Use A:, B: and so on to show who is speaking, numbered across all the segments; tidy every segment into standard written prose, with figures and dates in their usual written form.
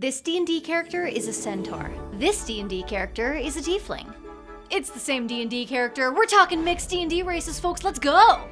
A: This D&D character is a centaur. This D&D character is a tiefling. It's the same D&D character. We're talking mixed D&D races, folks. Let's go!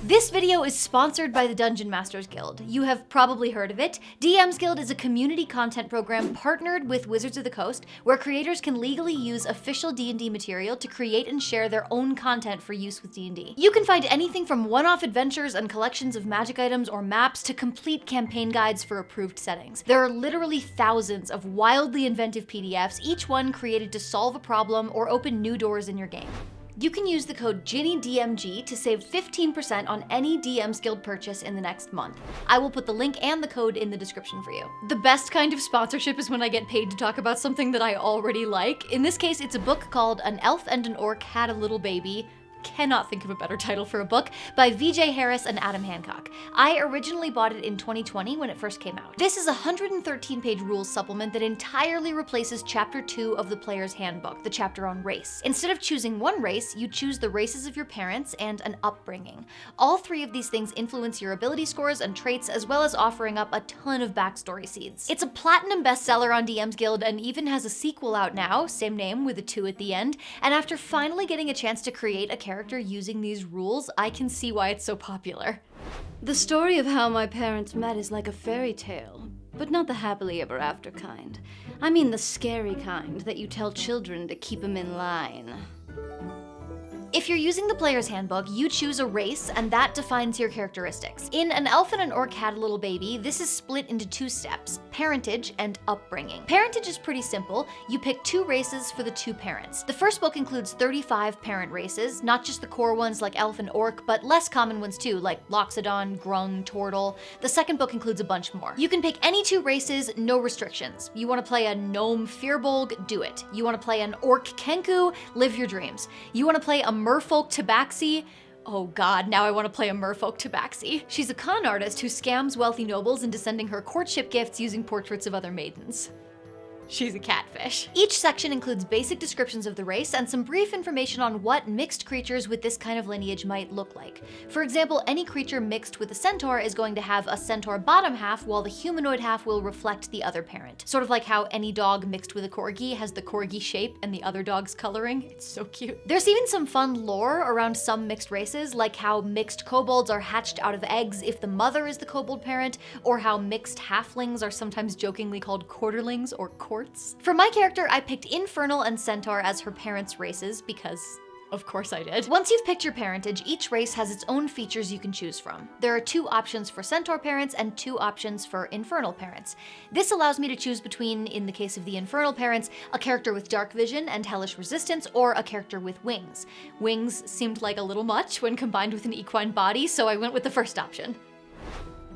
A: This video is sponsored by the Dungeon Masters Guild. You have probably heard of it. DM's Guild is a community content program partnered with Wizards of the Coast, where creators can legally use official D&D material to create and share their own content for use with D&D. You can find anything from one-off adventures and collections of magic items or maps to complete campaign guides for approved settings. There are literally thousands of wildly inventive PDFs, each one created to solve a problem or open new doors in your game. You can use the code GinnyDMG to save 15% on any DM's Guild purchase in the next month. I will put the link and the code in the description for you. The best kind of sponsorship is when I get paid to talk about something that I already like. In this case, it's a book called An Elf and an Orc Had a Little Baby. Cannot think of a better title for a book, by VJ Harris and Adam Hancock. I originally bought it in 2020 when it first came out. This is a 113-page rules supplement that entirely replaces Chapter 2 of the Player's Handbook, the chapter on race. Instead of choosing one race, you choose the races of your parents and an upbringing. All three of these things influence your ability scores and traits, as well as offering up a ton of backstory seeds. It's a platinum bestseller on DM's Guild and even has a sequel out now, same name with a 2 at the end, and after finally getting a chance to create a character using these rules, I can see why it's so popular.
B: The story of how my parents met is like a fairy tale, but not the happily ever after kind. I mean the scary kind that you tell children to keep them in line.
A: If you're using the Player's Handbook, you choose a race, and that defines your characteristics. In An Elf and an Orc Had a Little Baby, this is split into 2 steps, Parentage and Upbringing. Parentage is pretty simple. You pick 2 races for the 2 parents. The first book includes 35 parent races, not just the core ones like Elf and Orc, but less common ones too, like Loxodon, Grung, Tortle. The second book includes a bunch more. You can pick any 2 races, no restrictions. You want to play a Gnome Firbolg, do it. You want to play an Orc Kenku, live your dreams. You want to play a Merfolk Tabaxi? Oh god, now I want to play a Merfolk Tabaxi. She's a con artist who scams wealthy nobles into sending her courtship gifts using portraits of other maidens. She's a catfish. Each section includes basic descriptions of the race and some brief information on what mixed creatures with this kind of lineage might look like. For example, any creature mixed with a centaur is going to have a centaur bottom half, while the humanoid half will reflect the other parent. Sort of like how any dog mixed with a corgi has the corgi shape and the other dog's coloring. It's so cute. There's even some fun lore around some mixed races, like how mixed kobolds are hatched out of eggs if the mother is the kobold parent, or how mixed halflings are sometimes jokingly called quarterlings or quarts. For my character, I picked Infernal and Centaur as her parents' races because of course I did. Once you've picked your parentage, each race has its own features you can choose from. There are 2 options for Centaur parents and 2 options for Infernal parents. This allows me to choose between, in the case of the Infernal parents, a character with dark vision and hellish resistance, or a character with wings. Wings seemed like a little much when combined with an equine body, so I went with the first option.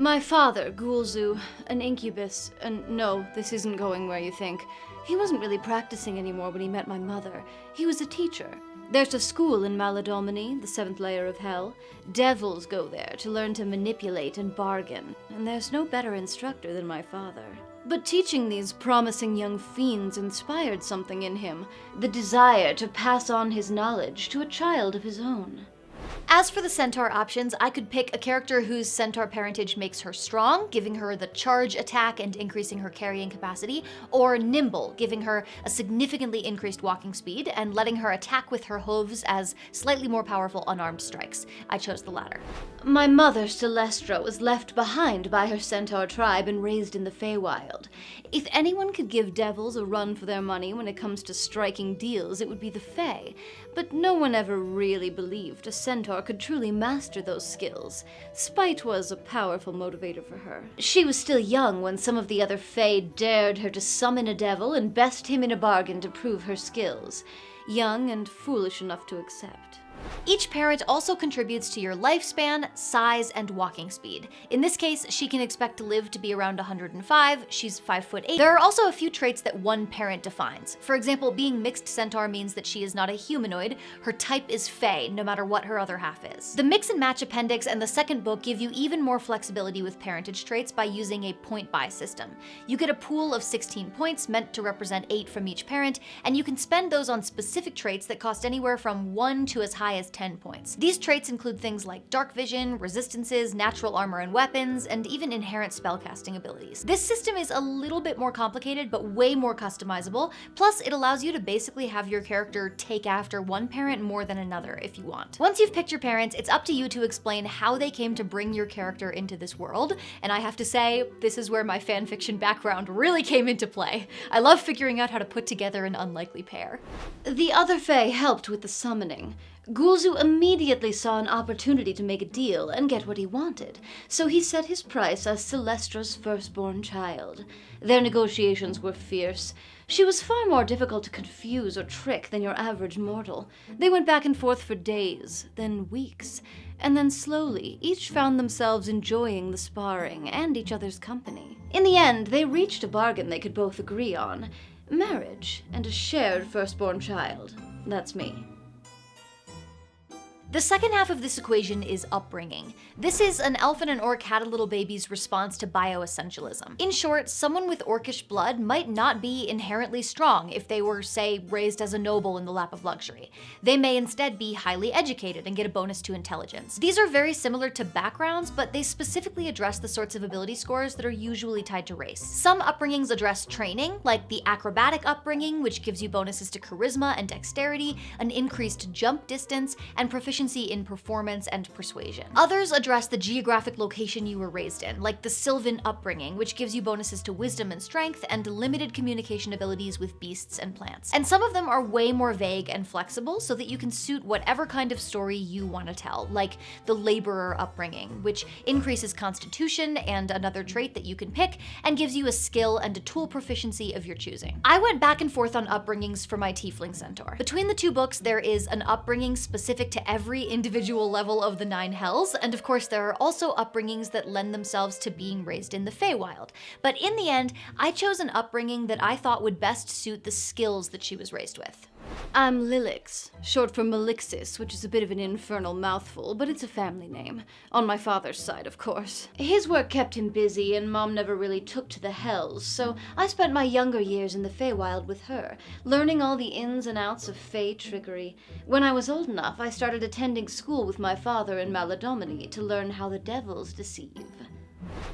B: My father, Ghoulzu, an incubus, and no, this isn't going where you think. He wasn't really practicing anymore when he met my mother. He was a teacher. There's a school in Maladomini, the 7th layer of hell. Devils go there to learn to manipulate and bargain, and there's no better instructor than my father. But teaching these promising young fiends inspired something in him, the desire to pass on his knowledge to a child of his own.
A: As for the centaur options, I could pick a character whose centaur parentage makes her strong, giving her the charge attack and increasing her carrying capacity, or nimble, giving her a significantly increased walking speed and letting her attack with her hooves as slightly more powerful unarmed strikes. I chose the latter.
B: My mother, Celestra, was left behind by her centaur tribe and raised in the Feywild. If anyone could give devils a run for their money when it comes to striking deals, it would be the Fey. But no one ever really believed a centaur could truly master those skills. Spite was a powerful motivator for her. She was still young when some of the other Fey dared her to summon a devil and best him in a bargain to prove her skills. Young and foolish enough to accept.
A: Each parent also contributes to your lifespan, size, and walking speed. In this case, she can expect to live to be around 105, she's 5'8". There are also a few traits that one parent defines. For example, being mixed centaur means that she is not a humanoid, her type is Fey, no matter what her other half is. The Mix and Match Appendix and the second book give you even more flexibility with parentage traits by using a point-buy system. You get a pool of 16 points meant to represent 8 from each parent, and you can spend those on specific traits that cost anywhere from 1 to as high high as 10 points. These traits include things like dark vision, resistances, natural armor and weapons, and even inherent spellcasting abilities. This system is a little bit more complicated, but way more customizable, plus it allows you to basically have your character take after one parent more than another if you want. Once you've picked your parents, it's up to you to explain how they came to bring your character into this world, and I have to say, this is where my fanfiction background really came into play. I love figuring out how to put together an unlikely pair.
B: The other Fae helped with the summoning. Gulzu immediately saw an opportunity to make a deal and get what he wanted, so he set his price as Celestra's firstborn child. Their negotiations were fierce. She was far more difficult to confuse or trick than your average mortal. They went back and forth for days, then weeks, and then slowly, each found themselves enjoying the sparring and each other's company. In the end, they reached a bargain they could both agree on: marriage and a shared firstborn child. That's me.
A: The second half of this equation is upbringing. This is an elf and an orc had a little baby's response to bioessentialism. In short, someone with orcish blood might not be inherently strong if they were, say, raised as a noble in the lap of luxury. They may instead be highly educated and get a bonus to intelligence. These are very similar to backgrounds, but they specifically address the sorts of ability scores that are usually tied to race. Some upbringings address training, like the acrobatic upbringing, which gives you bonuses to charisma and dexterity, an increased jump distance, and proficiency in performance and persuasion. Others address the geographic location you were raised in, like the Sylvan upbringing, which gives you bonuses to wisdom and strength and limited communication abilities with beasts and plants. And some of them are way more vague and flexible so that you can suit whatever kind of story you want to tell, like the laborer upbringing, which increases constitution and another trait that you can pick and gives you a skill and a tool proficiency of your choosing. I went back and forth on upbringings for my tiefling centaur. Between the two books, there is an upbringing specific to every individual level of the 9 hells, and of course there are also upbringings that lend themselves to being raised in the Feywild. But in the end, I chose an upbringing that I thought would best suit the skills that she was raised with.
B: I'm Lilix, short for Malixis, which is a bit of an infernal mouthful, but it's a family name. On my father's side, of course. His work kept him busy, and Mom never really took to the hells, so I spent my younger years in the Feywild with her, learning all the ins and outs of Fey trickery. When I was old enough, I started attending school with my father in Maladomini to learn how the devils deceive.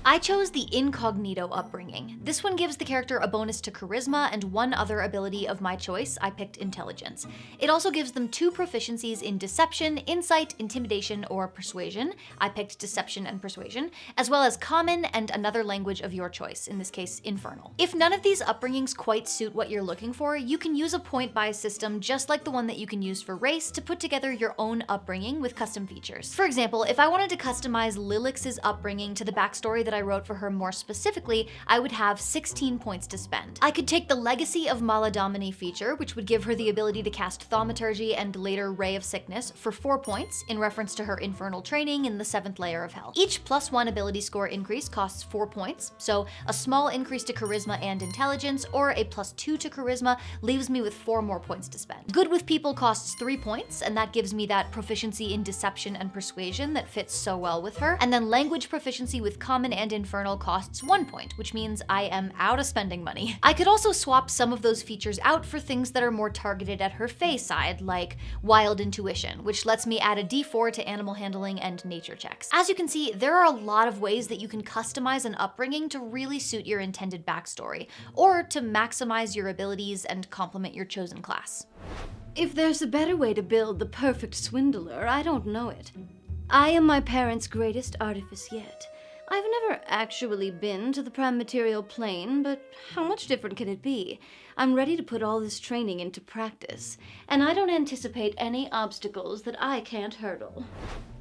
A: I chose the incognito upbringing. This one gives the character a bonus to charisma and one other ability of my choice. I picked intelligence. It also gives them 2 proficiencies in deception, insight, intimidation, or persuasion. I picked deception and persuasion, as well as common and another language of your choice, in this case, infernal. If none of these upbringings quite suit what you're looking for, you can use a point buy system just like the one that you can use for race to put together your own upbringing with custom features. For example, if I wanted to customize Lilix's upbringing to the backstory that I wrote for her more specifically, I would have 16 points to spend. I could take the Legacy of Maladomini feature, which would give her the ability to cast Thaumaturgy and later Ray of Sickness for 4 points, in reference to her infernal training in the 7th layer of Hell. Each +1 ability score increase costs 4 points, so a small increase to Charisma and Intelligence, or a +2 to Charisma, leaves me with 4 more points to spend. Good with People costs 3 points, and that gives me that proficiency in Deception and Persuasion that fits so well with her, and then Language proficiency with Common and Infernal costs 1 point, which means I am out of spending money. I could also swap some of those features out for things that are more targeted at her Fey side, like Wild Intuition, which lets me add a D4 to animal handling and nature checks. As you can see, there are a lot of ways that you can customize an upbringing to really suit your intended backstory, or to maximize your abilities and complement your chosen class.
B: If there's a better way to build the perfect swindler, I don't know it. I am my parents' greatest artifice yet. I've never actually been to the prime material plane, but how much different can it be? I'm ready to put all this training into practice, and I don't anticipate any obstacles that I can't hurdle.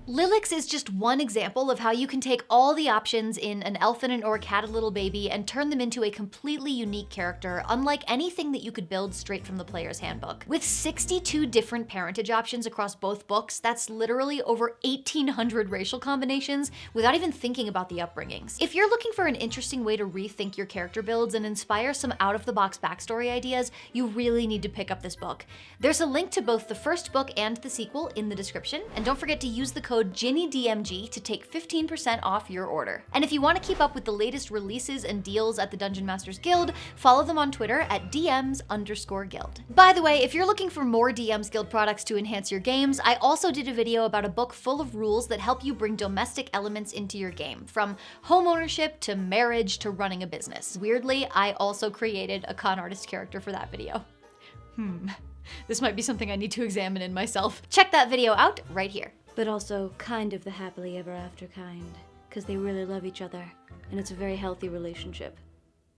A: Lilix is just one example of how you can take all the options in An Elf and an Orc Had a Little Baby and turn them into a completely unique character, unlike anything that you could build straight from the player's handbook. With 62 different parentage options across both books, that's literally over 1,800 racial combinations without even thinking about the upbringings. If you're looking for an interesting way to rethink your character builds and inspire some out-of-the-box backstory ideas, you really need to pick up this book. There's a link to both the first book and the sequel in the description, and don't forget to use the code code GinnyDMG to take 15% off your order. And if you want to keep up with the latest releases and deals at the Dungeon Masters Guild, follow them on Twitter at DMs_guild. By the way, if you're looking for more DMs Guild products to enhance your games, I also did a video about a book full of rules that help you bring domestic elements into your game, from home ownership to marriage to running a business. Weirdly, I also created a con artist character for that video. This might be something I need to examine in myself. Check that video out right here.
B: But also kind of the happily ever after kind, because they really love each other, and it's a very healthy relationship.